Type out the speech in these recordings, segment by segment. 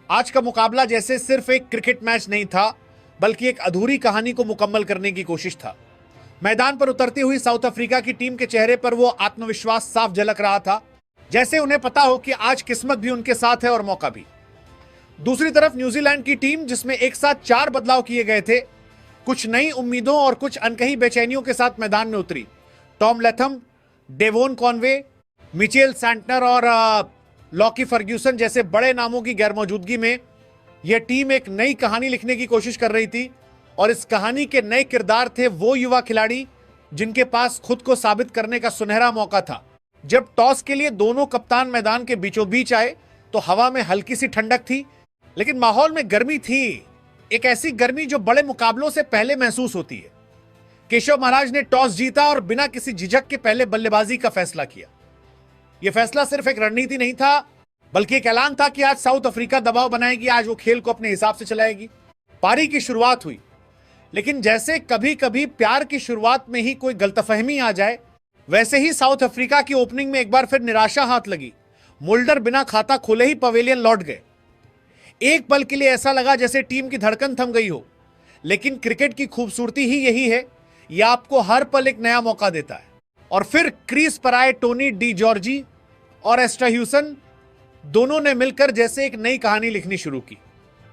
आज का मुकाबला जैसे सिर्फ एक क्रिकेट मैच नहीं था, बल्कि एक अधूरी कहानी को मुकम्मल करने की कोशिश था। मैदान पर उतरती हुई साउथ अफ्रीका की टीम के चेहरे पर वो आत्मविश्वास साफ झलक रहा था, जैसे उन्हें पता हो कि आज किस्मत भी उनके साथ है और मौका भी। दूसरी तरफ न्यूजीलैंड की टीम, जिसमें एक साथ 4 बदलाव किए गए थे, कुछ नई उम्मीदों और कुछ अनकही बेचैनियों के साथ मैदान में उतरी। Tom Latham, Devon Conway, Mitchell Santner और लॉकी फर्ग्यूसन जैसे बड़े नामों की गैरमौजूदगी में यह टीम एक नई कहानी लिखने की कोशिश कर रही थी। और इस कहानी के नए किरदार थे वो युवा खिलाड़ी जिनके पास खुद को साबित करने का सुनहरा मौका था। जब टॉस के लिए दोनों कप्तान मैदान के बीचों बीच आए तो हवा में हल्की सी ठंडक थी, लेकिन माहौल में गर्मी थी, एक ऐसी गर्मी जो बड़े मुकाबलों से पहले महसूस होती है। केशव महाराज ने टॉस जीता और बिना किसी झिझक के पहले बल्लेबाजी का फैसला किया। यह फैसला सिर्फ एक रणनीति नहीं था, बल्कि एक ऐलान था कि आज साउथ अफ्रीका दबाव बनाएगी, आज वो खेल को अपने हिसाब से चलाएगी। पारी की शुरुआत हुई, लेकिन जैसे कभी कभी प्यार की शुरुआत में ही कोई गलतफहमी आ जाए, वैसे ही साउथ अफ्रीका की ओपनिंग में एक बार फिर निराशा हाथ लगी। मुल्डर बिना खाता खोले ही पवेलियन लौट गए। एक पल के लिए ऐसा लगा जैसे टीम की धड़कन थम गई हो, लेकिन क्रिकेट की खूबसूरती ही यही है, यह आपको हर पल एक नया मौका देता है। और फिर क्रीज पर आए टोनी डी जॉर्जी और एस्ट्रा ह्यूसन, दोनों ने मिलकर जैसे एक नई कहानी लिखनी शुरू की।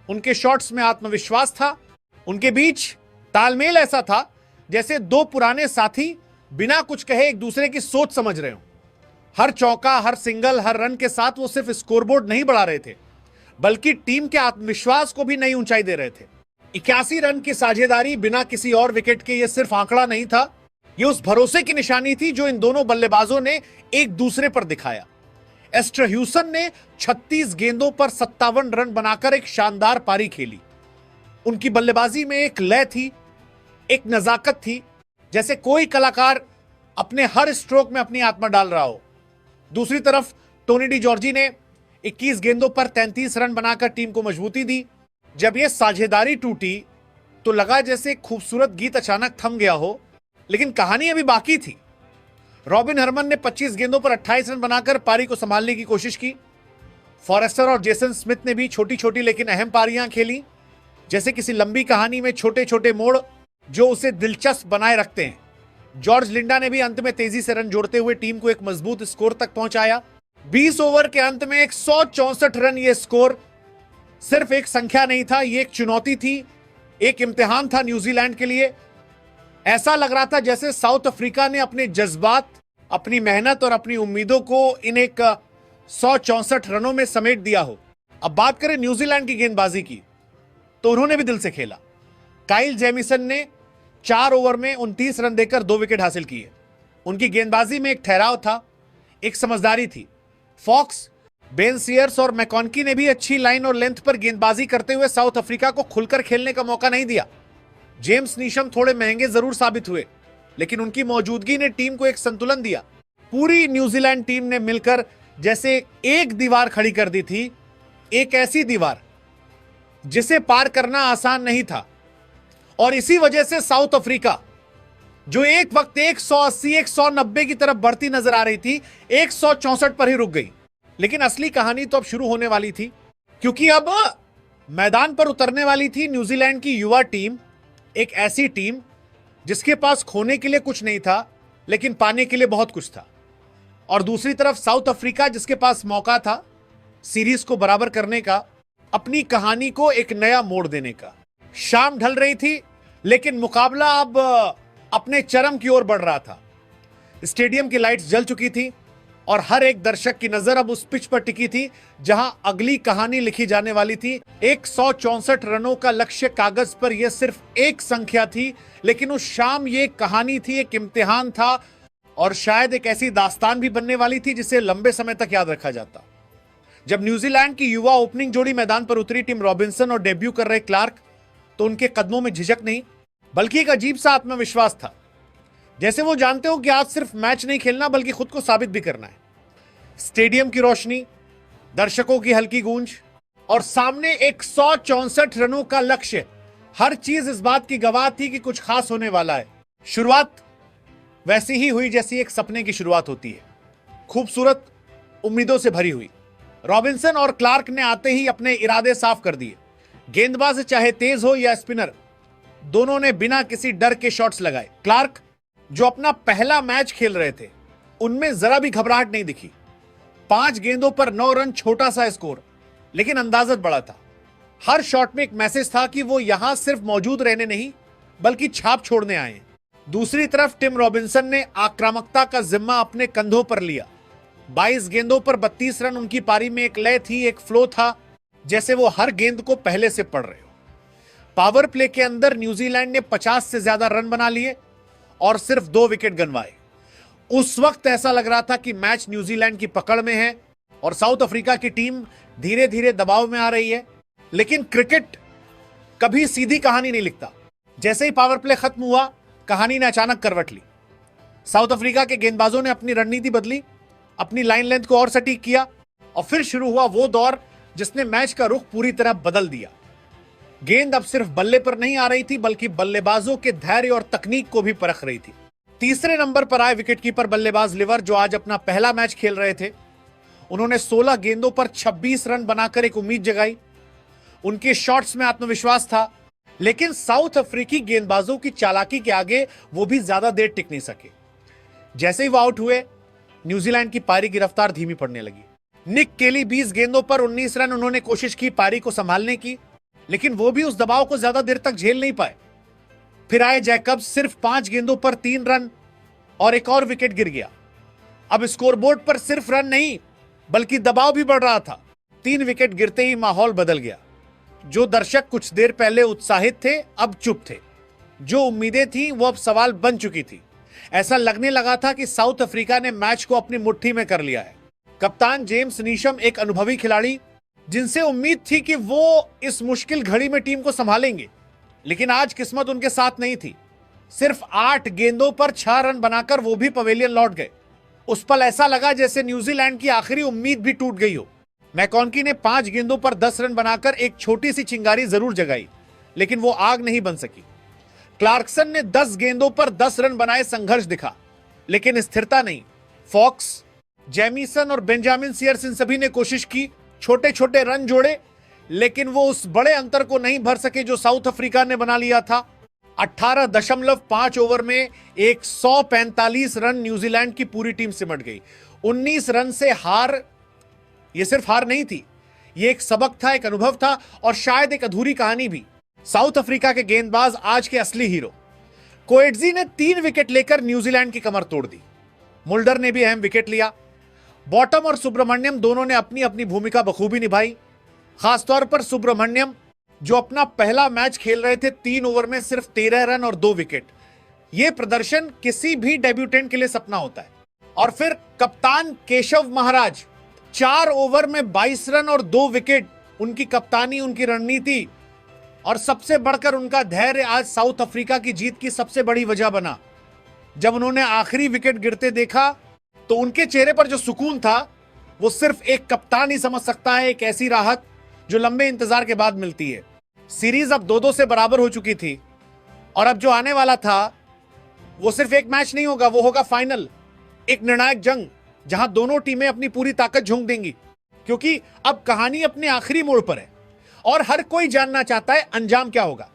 उनके शॉट्स में आत्मविश्वास था, उनके बीच तालमेल ऐसा था जैसे दो पुराने साथी बिना कुछ कहे एक दूसरे की सोच समझ रहे हो। हर चौका, हर सिंगल, हर रन के साथ वो सिर्फ स्कोरबोर्ड नहीं बढ़ा रहे थे, बल्कि टीम के आत्मविश्वास को भी नई ऊंचाई दे रहे थे। 81 रन की साझेदारी बिना किसी और विकेट के ये सिर्फ आंकड़ा नहीं था, ये उस भरोसे की निशानी थी जो इन दोनों बल्लेबाजों ने एक दूसरे पर दिखाया। एस्ट्रा ह्यूसन ने 36 गेंदों पर 57 रन बनाकर एक शानदार पारी खेली। उनकी बल्लेबाजी में एक लय थी, एक नजाकत थी, जैसे कोई कलाकार अपने हर स्ट्रोक में अपनी आत्मा डाल रहा हो। दूसरी तरफ टोनी डी जॉर्जी ने 21 गेंदों पर 33 रन बनाकर टीम को मजबूती दी। जब यह साझेदारी टूटी तो लगा जैसे एक खूबसूरत गीत अचानक थम गया हो, लेकिन कहानी अभी बाकी थी। रॉबिन हरमन ने 25 गेंदों पर 28 रन बनाकर पारी को संभालने की कोशिश की। फॉरेस्टर और जेसन स्मिथ ने भी छोटी छोटी लेकिन अहम पारियां खेली, जैसे किसी लंबी कहानी में छोटे छोटे मोड़ जो उसे दिलचस्प बनाए रखते हैं। जॉर्ज लिंडा ने भी अंत में तेजी से रन जोड़ते हुए टीम को एक मजबूत स्कोर तक पहुंचाया। 20 ओवर के अंत में 164 रन, यह स्कोर सिर्फ एक संख्या नहीं था, यह एक चुनौती थी, एक इम्तिहान था न्यूजीलैंड के लिए। ऐसा लग रहा था जैसे साउथ अफ्रीका ने अपने जज्बात, अपनी मेहनत और अपनी उम्मीदों को इन एक 164 रनों में समेट दिया हो। अब बात करें न्यूजीलैंड की गेंदबाजी की, तो उन्होंने भी दिल से खेला। काइल जेमिसन ने 4 ओवर में 29 रन देकर 2 विकेट हासिल किए। उनकी गेंदबाजी में एक ठहराव था, एक समझदारी थी। फॉक्स, बेन सीयर्स और मैकॉनकी ने भी अच्छी लाइन और लेंथ पर गेंदबाजी करते हुए साउथ अफ्रीका को खुलकर खेलने का मौका नहीं दिया। जेम्स नीशम थोड़े महंगे जरूर साबित हुए, लेकिन उनकी मौजूदगी ने टीम को एक संतुलन दिया। पूरी न्यूजीलैंड टीम ने मिलकर जैसे एक दीवार खड़ी कर दी थी, एक ऐसी दीवार जिसे पार करना आसान नहीं था। और इसी वजह से साउथ अफ्रीका, जो एक वक्त 180, 190 की तरफ बढ़ती नजर आ रही थी, 164 पर ही रुक गई। लेकिन असली कहानी तो अब शुरू होने वाली थी, क्योंकि अब मैदान पर उतरने वाली थी न्यूजीलैंड की युवा टीम, एक ऐसी टीम जिसके पास खोने के लिए कुछ नहीं था, लेकिन पाने के लिए बहुत कुछ था। और दूसरी तरफ साउथ अफ्रीका, जिसके पास मौका था सीरीज को बराबर करने का, अपनी कहानी को एक नया मोड़ देने का। शाम ढल रही थी, लेकिन मुकाबला अब अपने चरम की ओर बढ़ रहा था। स्टेडियम की लाइट्स जल चुकी थी और हर एक दर्शक की नजर अब उस पिच पर टिकी थी जहां अगली कहानी लिखी जाने वाली थी। 164 रनों का लक्ष्य कागज पर यह सिर्फ एक संख्या थी, लेकिन उस शाम यह कहानी थी, एक इम्तिहान था और शायद एक ऐसी दास्तान भी बनने वाली थी जिसे लंबे समय तक याद रखा जाता। जब न्यूजीलैंड की युवा ओपनिंग जोड़ी मैदान पर उतरी, टिम रॉबिन्सन और डेब्यू कर रहे क्लार्क, तो उनके कदमों में झिझक नहीं, बल्कि एक अजीब सा आत्मविश्वास था। जैसे वो जानते हो कि आज सिर्फ मैच नहीं खेलना, बल्कि खुद को साबित भी करना है। स्टेडियम की रोशनी, दर्शकों की हल्की गूंज और सामने 164 रनों का लक्ष्य, हर चीज इस बात की गवाह थी कि कुछ खास होने वाला है। शुरुआत वैसी ही हुई जैसी एक सपने की शुरुआत होती है, खूबसूरत, उम्मीदों से भरी हुई। रॉबिन्सन और क्लार्क ने आते ही अपने इरादे साफ कर दिए। गेंदबाज चाहे तेज हो या स्पिनर, दोनों ने बिना किसी डर के शॉट्स लगाए। क्लार्क जो अपना पहला मैच खेल रहे थे, उनमें जरा भी घबराहट नहीं दिखी। 5 गेंदों पर 9 रन, छोटा सा स्कोर, लेकिन अंदाजत बड़ा था। हर शॉट में एक मैसेज था कि वो यहां सिर्फ मौजूद रहने नहीं बल्कि छाप छोड़ने आए हैं। दूसरी तरफ टिम रॉबिन्सन ने आक्रामकता का जिम्मा अपने कंधों पर लिया। 22 गेंदों पर 32 रन उनकी पारी में एक लय थी, एक फ्लो था, जैसे वो हर गेंद को पहले से पढ़ रहे हो। पावर प्ले के अंदर न्यूजीलैंड ने 50 से ज्यादा रन बना लिए और सिर्फ 2 विकेट गंवाए। उस वक्त ऐसा लग रहा था कि मैच न्यूजीलैंड की पकड़ में है और साउथ अफ्रीका की टीम धीरे धीरे दबाव में आ रही है। लेकिन क्रिकेट कभी सीधी कहानी नहीं लिखता। जैसे ही पावर प्ले खत्म हुआ, कहानी ने अचानक करवट ली। साउथ अफ्रीका के गेंदबाजों ने अपनी रणनीति बदली, अपनी लाइन लेंथ को और सटीक किया और फिर शुरू हुआ वो दौर जिसने मैच का रुख पूरी तरह बदल दिया। गेंद अब सिर्फ बल्ले पर नहीं आ रही थी बल्कि बल्लेबाजों के धैर्य और तकनीक को भी परख रही थी। तीसरे नंबर पर आए विकेटकीपर बल्लेबाज लिवर, जो आज अपना पहला मैच खेल रहे थे। उन्होंने 16 गेंदों पर 26 रन बनाकर एक उम्मीद जगाई। उनके शॉट्स में आत्मविश्वास था, लेकिन साउथ अफ्रीकी गेंदबाजों की चालाकी के आगे वो भी ज्यादा देर टिक नहीं सके। जैसे ही वो आउट हुए, न्यूजीलैंड की पारी की रफ्तार धीमी पड़ने लगी। निक केली 20 गेंदों पर 19 रन, उन्होंने कोशिश की पारी को संभालने की, लेकिन वो भी उस दबाव को ज्यादा देर तक झेल नहीं पाए। फिर आए जैकब्स, सिर्फ 5 गेंदों पर 3 रन और एक और विकेट गिर गया। अब स्कोरबोर्ड पर सिर्फ रन नहीं बल्कि दबाव भी बढ़ रहा था। 3 विकेट गिरते ही माहौल बदल गया। जो दर्शक कुछ देर पहले उत्साहित थे, अब चुप थे। जो उम्मीदें थी वो अब सवाल बन चुकी थी। ऐसा लगने लगा था कि साउथ अफ्रीका ने मैच को अपनी मुट्ठी में कर लिया है। कप्तान जेम्स नीशम एक अनुभवी खिलाड़ी, जिनसे उम्मीद थी कि वो इस मुश्किल घड़ी में टीम को संभालेंगे, लेकिन आज किस्मत उनके साथ नहीं थी। सिर्फ 8 गेंदों पर 6 रन बनाकर वो भी पवेलियन लौट गए। उस पल ऐसा लगा जैसे न्यूजीलैंड की आखिरी उम्मीद भी टूट गई हो। मैकॉन्की ने 5 गेंदों पर 10 रन बनाकर एक छोटी सी चिंगारी जरूर जगाई, लेकिन वो आग नहीं बन सकी। क्लार्कसन ने 10 गेंदों पर 10 रन बनाए, संघर्ष दिखा, लेकिन स्थिरता नहीं। फॉक्स, जेमिसन और बेंजामिन सीयर्स, इन सभी ने कोशिश की, छोटे छोटे रन जोड़े, लेकिन वो उस बड़े अंतर को नहीं भर सके जो साउथ अफ्रीका ने बना लिया था। 18.5 ओवर में 145 रन न्यूजीलैंड की पूरी टीम सिमट गई। 19 रन से हार, यह सिर्फ हार नहीं थी, यह एक सबक था, एक अनुभव था और शायद एक अधूरी कहानी भी। साउथ अफ्रीका के गेंदबाज आज के असली हीरो। कोएट्जी ने 3 विकेट लेकर न्यूजीलैंड की कमर तोड़ दी। मुल्डर ने भी अहम विकेट लिया। बॉटम और सुब्रमण्यम दोनों ने अपनी अपनी भूमिका बखूबी निभाई। खासतौर पर सुब्रमण्यम, जो अपना पहला मैच खेल रहे थे, 3 ओवर में सिर्फ 13 रन और 2 विकेट। यह प्रदर्शन किसी भी डेब्यूटेंट के लिए सपना होता है। और फिर कप्तान केशव महाराज, 4 ओवर में 22 रन और 2 विकेट। उनकी कप्तानी, उनकी रणनीति और सबसे बढ़कर उनका धैर्य आज साउथ अफ्रीका की जीत की सबसे बड़ी वजह बना। जब उन्होंने आखिरी विकेट गिरते देखा तो उनके चेहरे पर जो सुकून था वो सिर्फ एक कप्तान ही समझ सकता है। एक ऐसी राहत जो लंबे इंतजार के बाद मिलती है। सीरीज अब 2-2 से बराबर हो चुकी थी और अब जो आने वाला था वो सिर्फ एक मैच नहीं होगा, वो होगा फाइनल, एक निर्णायक जंग जहां दोनों टीमें अपनी पूरी ताकत झोंक देंगी। क्योंकि अब कहानी अपने आखिरी मोड़ पर है और हर कोई जानना चाहता है अंजाम क्या होगा।